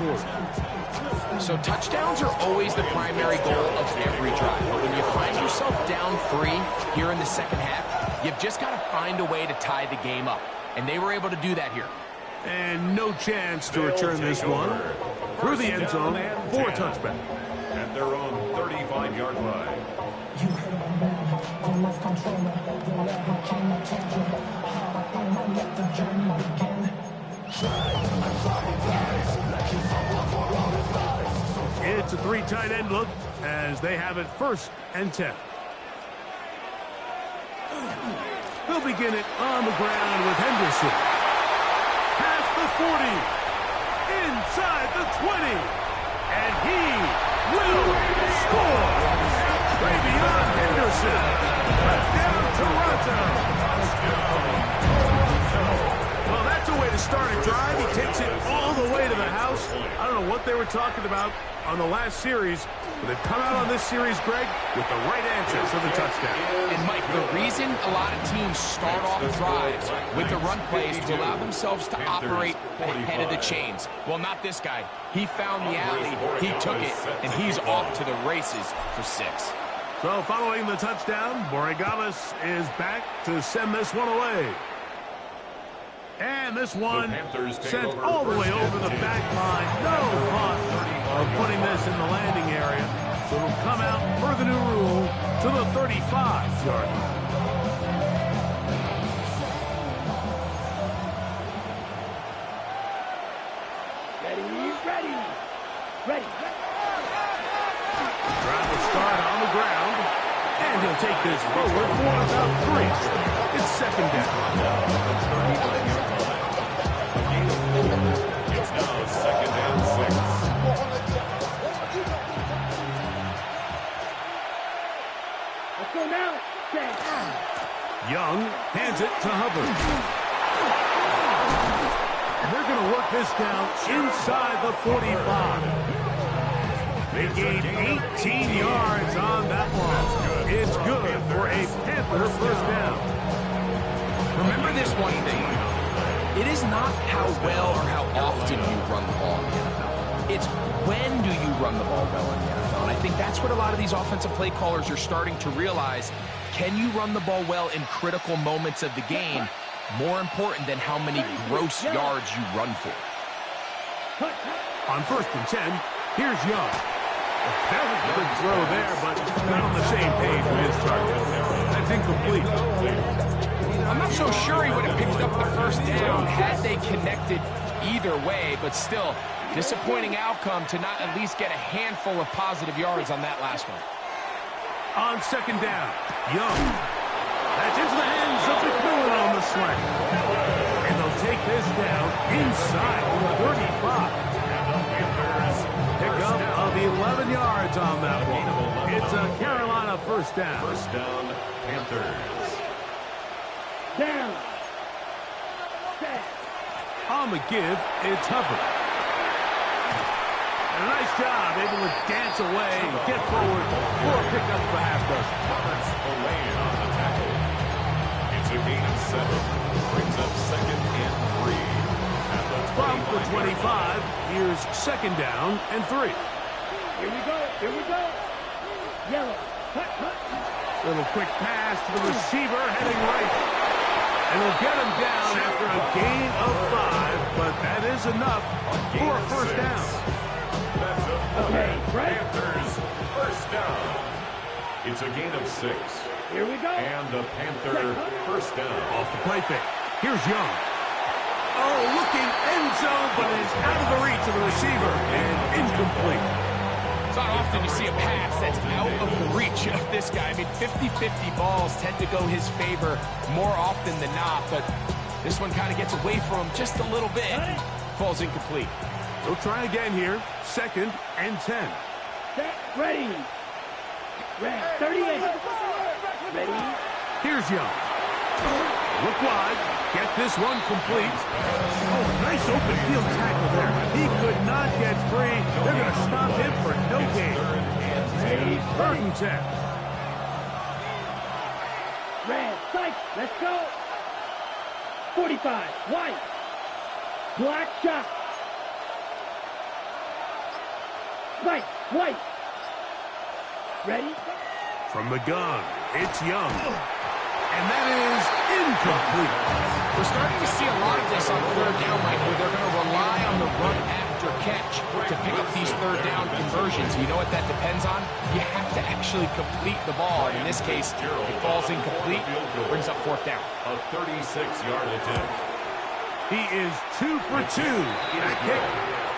quarter. So touchdowns are always the primary goal of every drive. But when you find yourself down 3 here in the second half, you've just got to find a way to tie the game up. And they were able to do that here. And no chance to return this one. Through the end zone for a touchback. At their own 35-yard line. You heard my man, the left controller, the lever cannot change it. Hop on and let the journey begin. It's a 3 tight end look as they have it 1st and 10. They'll begin it on the ground with Henderson. Past the 40. Inside the 20. And he will score. Travion Henderson. Touchdown, Toronto. Well, that's a way to start a drive. He takes it all the way to the house. I don't know what they were talking about on the last series, but they've come out on this series, Greg, with the right answer for the touchdown. And, Mike, the reason a lot of teams start off drives with the run plays to allow themselves to operate ahead of the chains. Well, not this guy. He found the alley, he took it, and he's off to the races for 6. So following the touchdown, Borregales is back to send this one away. And this one sent all the way over the back line. No thought of putting this in the landing area. So it'll come out per the new rule to the 35-yard line. Ready. Drive will start on the ground. And he'll take this forward for about 3. It's 2nd down. It's now 2nd and 6. Let's go now. Young hands it to Hubbard. And they're going to work this down inside the 45. They gained 18 yards on that one. It's good for a Panther 1st down. Remember this one thing. It is not how well or how often you run the ball in the NFL. It's when do you run the ball well in the NFL. And I think that's what a lot of these offensive play callers are starting to realize. Can you run the ball well in critical moments of the game? More important than how many gross yards you run for. On 1st and 10, here's Young. A very good throw there, but not on the same page with his target. That's incomplete. I'm not so sure he would have picked up the 1st down had they connected either way, but still, disappointing outcome to not at least get a handful of positive yards on that last one. On 2nd down, Young. That's into the hands of McMillan on the slant. And they'll take this down inside the 35. Pickup of 11 yards on that one. It's a Carolina 1st down. 1st down, Panthers. Down. On the give, it's Hubbard. And a nice job, able to dance away and get forward for a pickup of a half dozen. Lawrence Elaine on the tackle. It's a gain of 7. Brings up 2nd and 3. At the From the 25, here's 2nd down and 3. Here we go. Yellow. Cut. Little quick pass to the receiver heading right. And they'll get him down after a gain of 5, but that is enough for a 1st down. That's a Panthers 1st down. It's a gain of 6. Here we go. And a Panther 1st down. Off the play fake. Here's Young. Oh, looking end zone, but it's out of the reach of the receiver and incomplete. It's not often you see a pass that's out of the reach of this guy. I mean, 50-50 balls tend to go his favor more often than not, but this one kind of gets away from him just a little bit. Falls incomplete. They'll try again here. 2nd and 10. Set. Ready. 38. Ready. Here's Young. Look wide. Get this one complete. Oh, nice open field tackle there. He could not get free. They're going to stop him for no gain. 3rd and 10. Red. Sight. Let's go. 45. White. Black shot. Right, white. Ready? From the gun, it's Young. And that is incomplete. We're starting to see a lot of this on third down, Mike, where they're going to rely on the run after catch to pick up these third down conversions. You know what that depends on? You have to actually complete the ball. And in this case, it falls incomplete, brings up fourth down. A 36-yard attempt. He is 2 for 2. That kick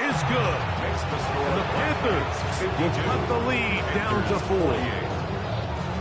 is good. And the Panthers will cut the lead down to 4.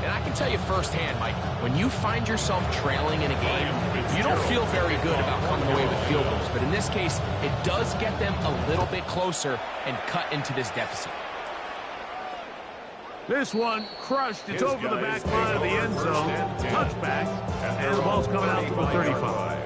And I can tell you firsthand, Mike, when you find yourself trailing in a game, you don't feel very good about coming away with field goals. But in this case, it does get them a little bit closer and cut into this deficit. This one crushed. It's over the back line of the end zone. Touchback. And the ball's coming out to the 35.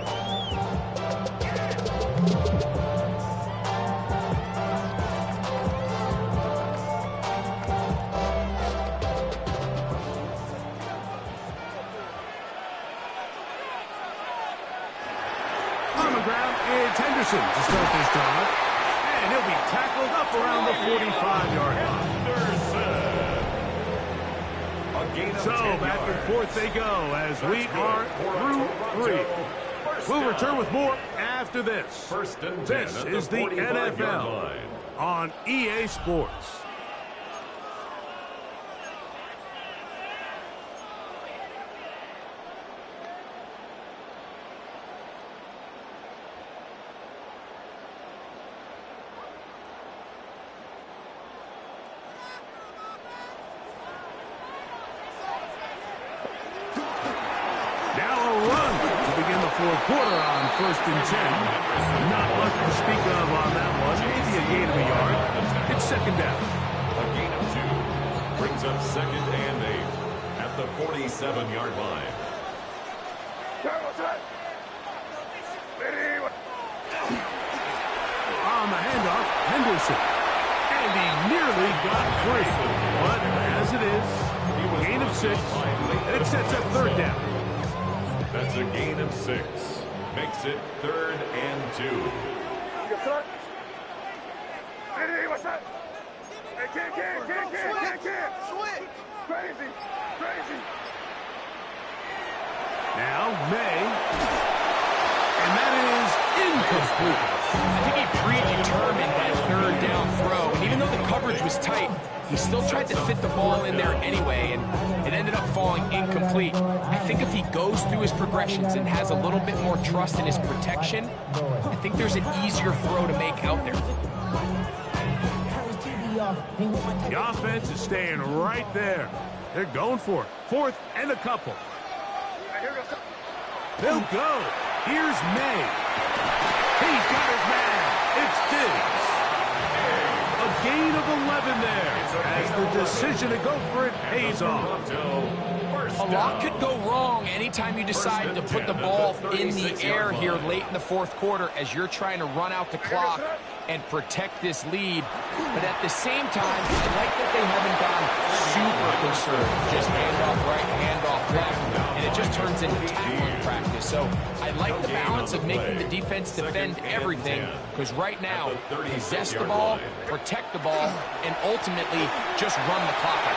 It's Henderson to start this drive. And he'll be tackled up around the 45-yard line. So back and forth they go as we are through 3. We'll return with more after this. This is the NFL on EA Sports. Fourth quarter on 1st and 10. Not much to speak of on that one. Maybe a gain of a yard. It's second down. A gain of 2 brings up 2nd and 8 at the 47-yard line. On the handoff, Henderson. And he nearly got free. But as it is, gain of 6. And it sets up third down. That's a gain of 6. Makes it 3rd and 2. What's that? Hey, kid. Switch. Crazy. Now, May. And that is incomplete. I think he predetermined that third down throw. And even though the coverage was tight, he still tried to fit the ball in there anyway, and it ended up falling incomplete. I think if he goes through his progressions and has a little bit more trust in his protection, I think there's an easier throw to make out there. The offense is staying right there. They're going for it. 4th and a couple. They'll go. Here's May. He's got his man. It's Diggs. A gain of 11 there as the decision to go for it pays off. A lot could go wrong anytime you decide to put the ball in the air here late in the 4th quarter as you're trying to run out the clock and protect this lead. But at the same time, I like that they haven't gone super conservative. Just handoff right, handoff left, and it just turns into tackling practice. So I like the balance of making the defense defend everything, because right now, possess the ball, protect the ball, and ultimately just run the clock out.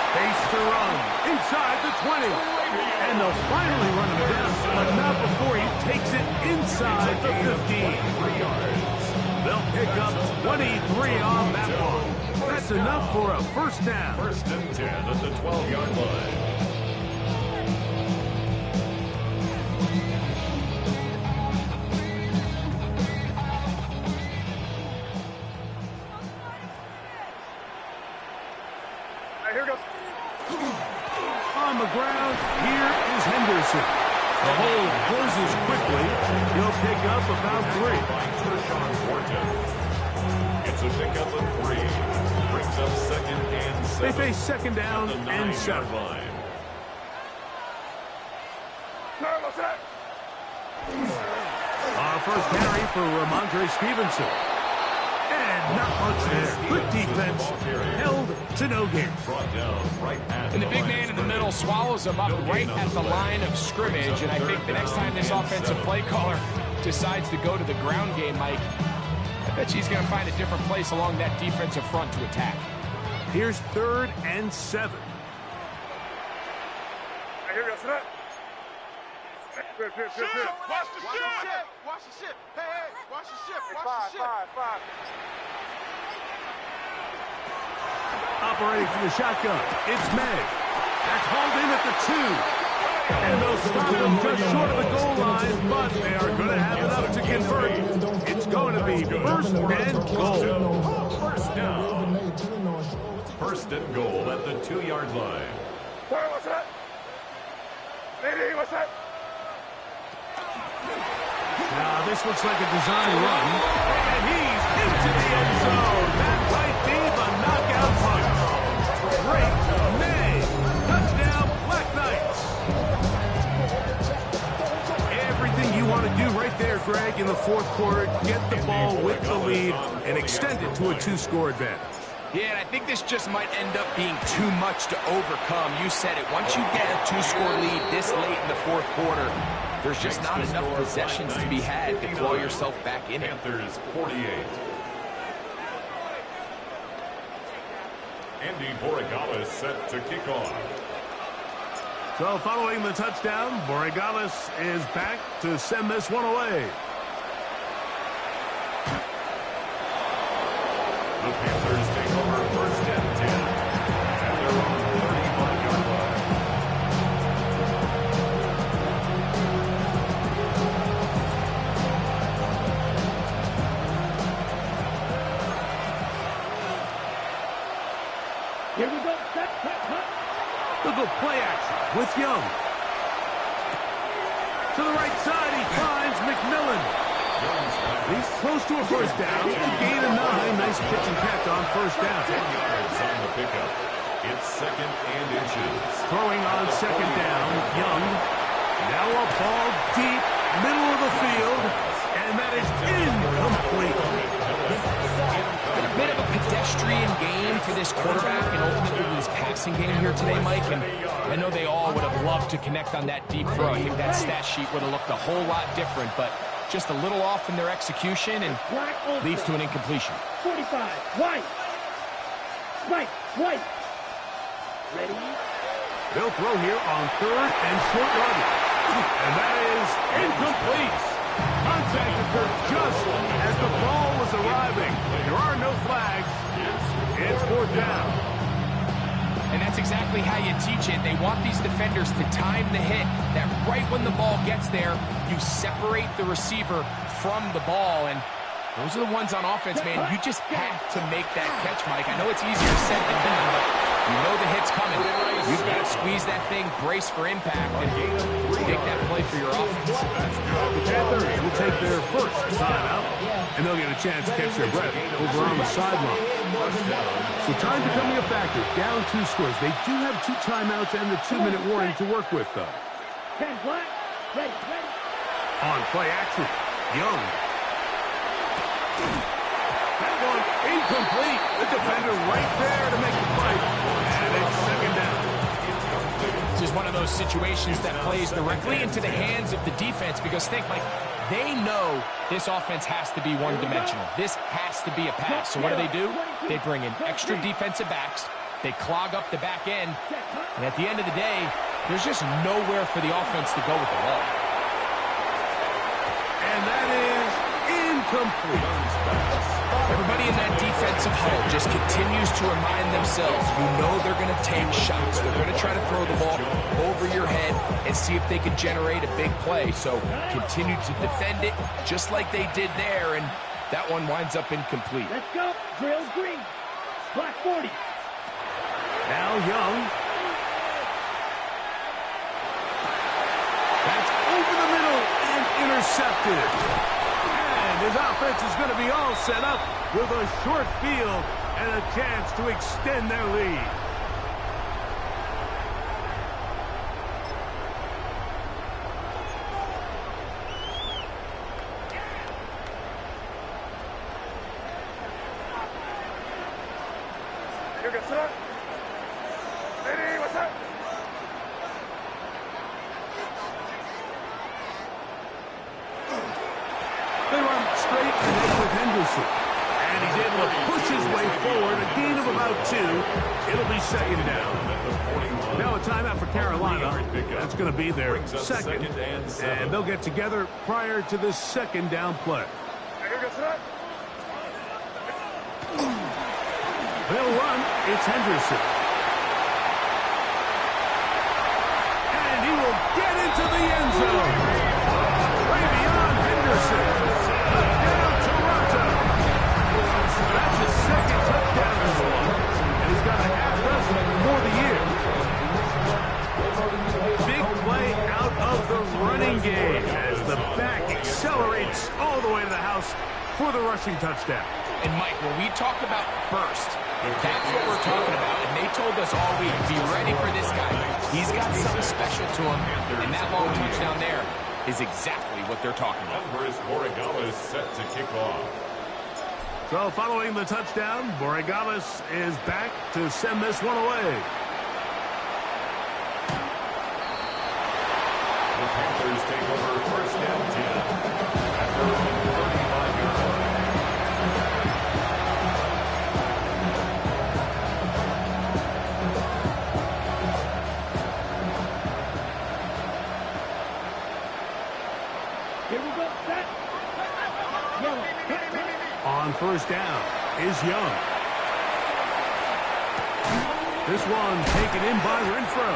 Space to run inside the 20. And they'll finally run him down, but not before he takes it inside the 15. They'll pick up 23 on that one. That's enough for a first down. 1st and 10 at the 12-yard line. Here goes. On the ground, here is Henderson. The hold closes quickly. He'll pick up about 3. It's a pickup of 3. Brings up 2nd and 7. They face second down and 7. Our first carry for Ramondre Stevenson. And not much there. Good defense. Held to no gain. And the big man in the middle swallows him up right at the line of scrimmage. And I think the next time this offensive play caller decides to go to the ground game, Mike, I Bet he's going to find a different place along that defensive front to attack. Here's 3rd and 7. Here we go, set up. Good. Watch the ship. Watch the ship. Hey, watch the ship. Watch the ship. Five. Operating from the shotgun, it's Meg. That's hauled in at the 2. And they'll stop them just short of the goal line, but they are going to have enough to convert. It's going to be 1st and goal. First down. 1st and goal at the 2-yard line. Sorry, what's that? Lady, what's that? Now, this looks like a design run. And he's into the end zone. That might be the knockout punch. Great May. Touchdown, Black Knights. Everything you want to do right there, Greg, in the 4th quarter. Get the ball with the lead and extend it to a 2-score advantage. Yeah, and I think this just might end up being too much to overcome. You said it. Once you get a 2-score lead this late in the 4th quarter, there's just not enough possessions to be had to claw yourself back in it. Panthers 48. Andy Borregales set to kick off. So following the touchdown, Borregales is back to send this one away. The Panthers take over 1st and 10 at their own 35-yard line. Here we go. Set. Look at play action with Young. To the right side, he finds McMillan. He's close to a 1st down. Gain of 9. Nice pitch and catch on 1st down. 10 yards on the pickup. It's 2nd and inches. Throwing on 2nd down, Young. Now a ball deep, middle of the field, and that is incomplete. Been a bit of a pedestrian game for this quarterback and ultimately this passing game here today, Mike. And I know they all would have loved to connect on that deep throw. I think that stat sheet would have looked a whole lot different, but just a little off in their execution and leads to an incompletion. 45. White. Spike. White. Ready? They'll throw here on 3rd and short yardage. And that is incomplete. Contact occurred just as the ball was arriving. There are no flags. It's 4th down. And that's exactly how you teach it. They want these defenders to time the hit, that right when the ball gets there, you separate the receiver from the ball. And those are the ones on offense, man. You just have to make that catch, Mike. I know it's easier said than done, but you know the hit's coming. You've got to squeeze that thing, brace for impact, and make that play for your offense. The Panthers will take their 1st timeout, and they'll get a chance to catch their breath over on the sideline. So time becoming a factor. Down 2 scores. They do have 2 timeouts and the 2-minute warning to work with, though. 10 black. Ready. On play action, Young. That one incomplete. The defender right there to make the fight. And it's 2nd down. This is one of those situations that plays directly into the hands of the defense because think, Mike, they know this offense has to be one-dimensional. This has to be a pass. So what do? They bring in extra defensive backs. They clog up the back end. And at the end of the day, there's just nowhere for the offense to go with the ball. And that is incomplete. Everybody in that defensive huddle just continues to remind themselves, you know they're going to take shots. They're going to try to throw the ball over your head and see if they can generate a big play. So continue to defend it just like they did there, and that one winds up incomplete. Let's go. Drills green. Black 40. Now Young. That's over the middle and intercepted. His offense is going to be all set up with a short field and a chance to extend their lead. You get set. Lady, what's up? They run straight ahead with Henderson. And he's able to push his way forward. A gain of about 2. It'll be second down. Now a timeout for Carolina. That's going to be their second. And they'll get together prior to this second down play. They'll run. It's Henderson. And he will get into the end zone. Ravion Henderson. Touchdown, Toronto. That's his second touchdown this one. And he's got a half dozen for the year. Big play out of the running game as the back accelerates all the way to the house for the rushing touchdown. And Mike, when we talk about burst, that's what we're talking about. And they told us all week, be ready for this guy. He's got something special to him. And that long touchdown there is exactly what they're talking about. Borregales set to kick off. So following the touchdown, Borregales is back to send this one away. The Panthers take over first down 10 at their own 35-yard line. Here we go. Set. Yellow. On first down is Young. This one taken in by Renfro.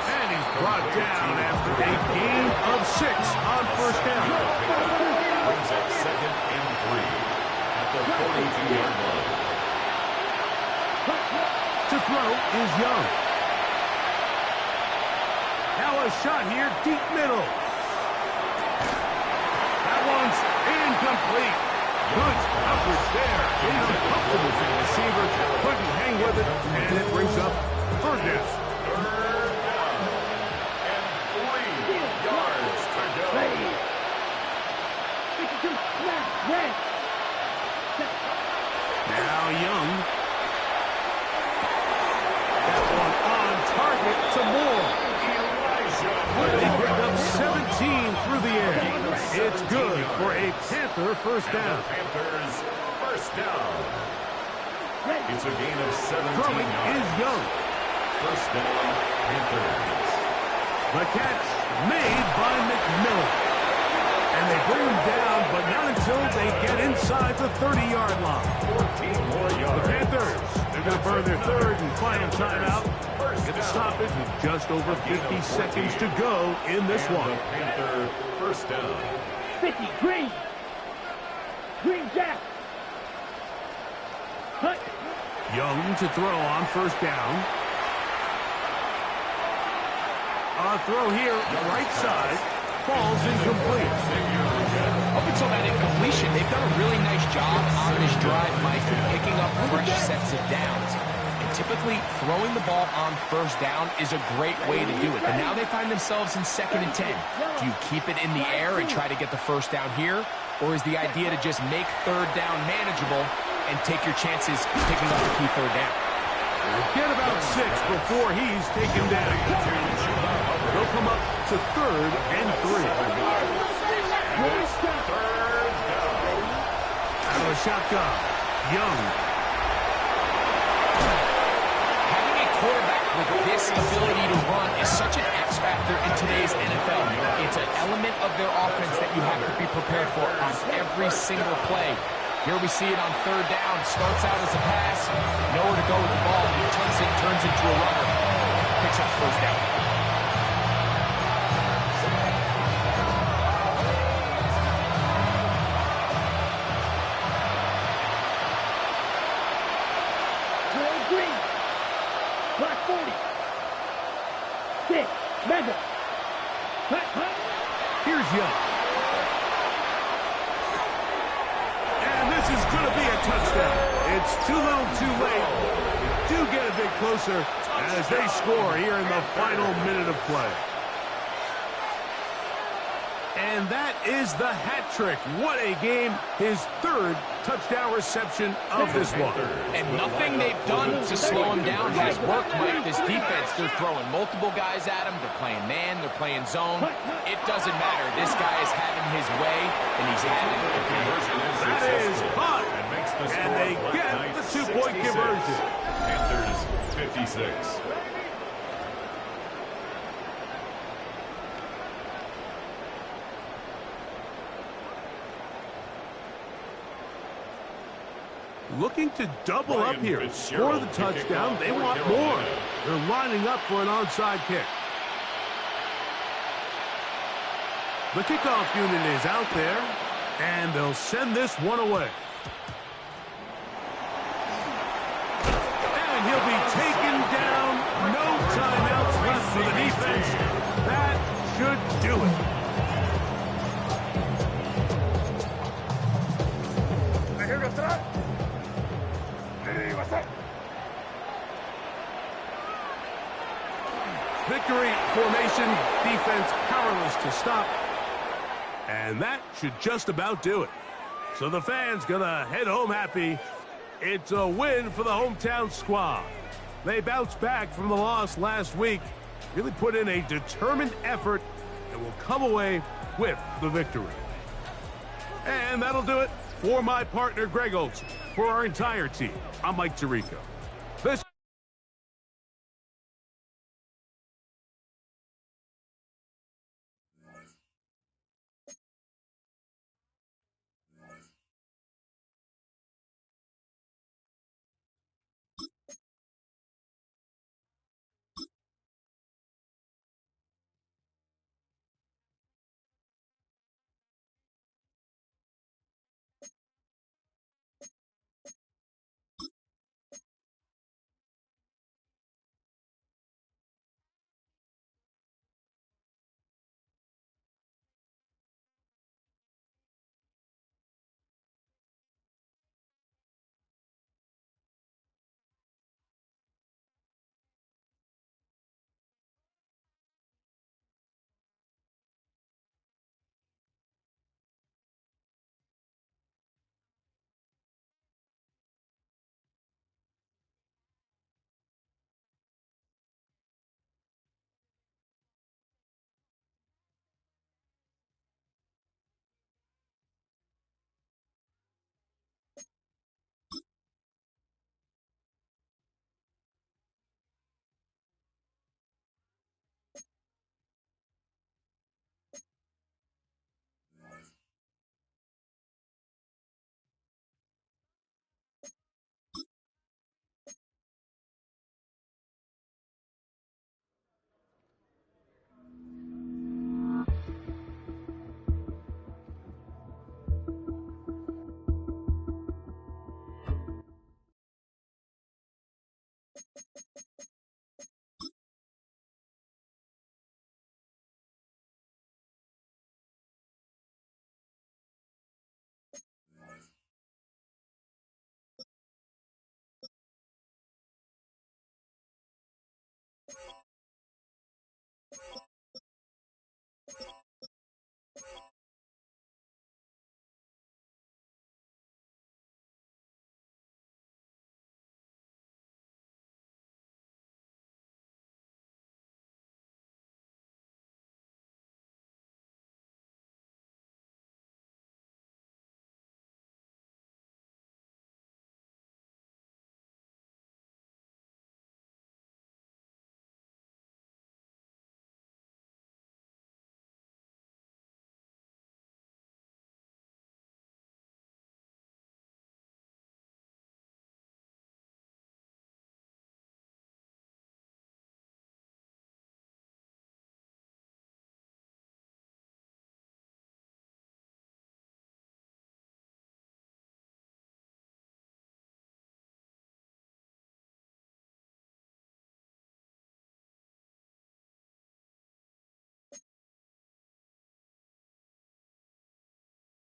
And he's brought down after a gain of 6 on first down. Brings up second and 3 at the 42-yard line. To throw is Young. Now a shot here, deep middle. That one's incomplete. Good coverage there. Uncomfortable for the receiver. Couldn't hang with it, and it brings up third down. Third down and 3 yards to go. 52. Snap. Red. Now Young. That one on target to Moore. They pick up 17 through the air. It's good for a Panther first down. Panthers first down. It's a gain of 17 Throwing yards. is Young. First down, Panthers. The catch made by McMillan. And they bring him down, but not until they get inside the 30-yard line. 14 more The yards. Panthers, they're going to burn their third and final timeout. Get the stoppage with just over 50 seconds to go in this And one. the Panther first down. 50. Green. Green Jack. Cut. Young to throw on first down. A throw here, right side, falls incomplete. Up until that incompletion, they've done a really nice job on this drive, Mike, picking up fresh sets of downs. And typically, throwing the ball on first down is a great way to do it. But now they find themselves in 2nd and 10. Do you keep it in the air and try to get the first down here? Or is the idea to just make third down manageable and take your chances picking up the key third down? Get about 6 before he's taken down. They'll come up to 3rd and 3. Out of the shotgun, Young. Having a quarterback with this ability to run is such an X factor in today's NFL. It's an element of their offense that you have to be prepared for on every single play. Here we see it on third down. Starts out as a pass. Nowhere to go with the ball. He turns into a runner. Picks up first down. Green. Black 40. 6. Mega. Cut. Here's Young. And this is going to be a touchdown. It's too little too late. Do get a bit closer as they score here in the final minute of play. And that is the hat trick. What a game. His 3rd touchdown reception of this one. And nothing they've done to slow him down has worked, Mike. This defense, they're throwing multiple guys at him. They're playing man. They're playing zone. It doesn't matter. This guy is having his way, and he's having a game. That is caught. And makes the And they get the two-point conversion. Panthers 56. Looking to double up here. Score the touchdown. They want more. They're lining up for an onside kick. The kickoff unit is out there, and they'll send this one away. And he'll be taken down. No timeouts left for the defense. That should do it. Victory formation, defense powerless to stop. And that should just about do it. So the fans gonna head home happy. It's a win for the hometown squad. They bounced back from the loss last week, really put in a determined effort, and will come away with the victory. And that'll do it for my partner, Greg Olson. For our entire team, I'm Mike Tirico. This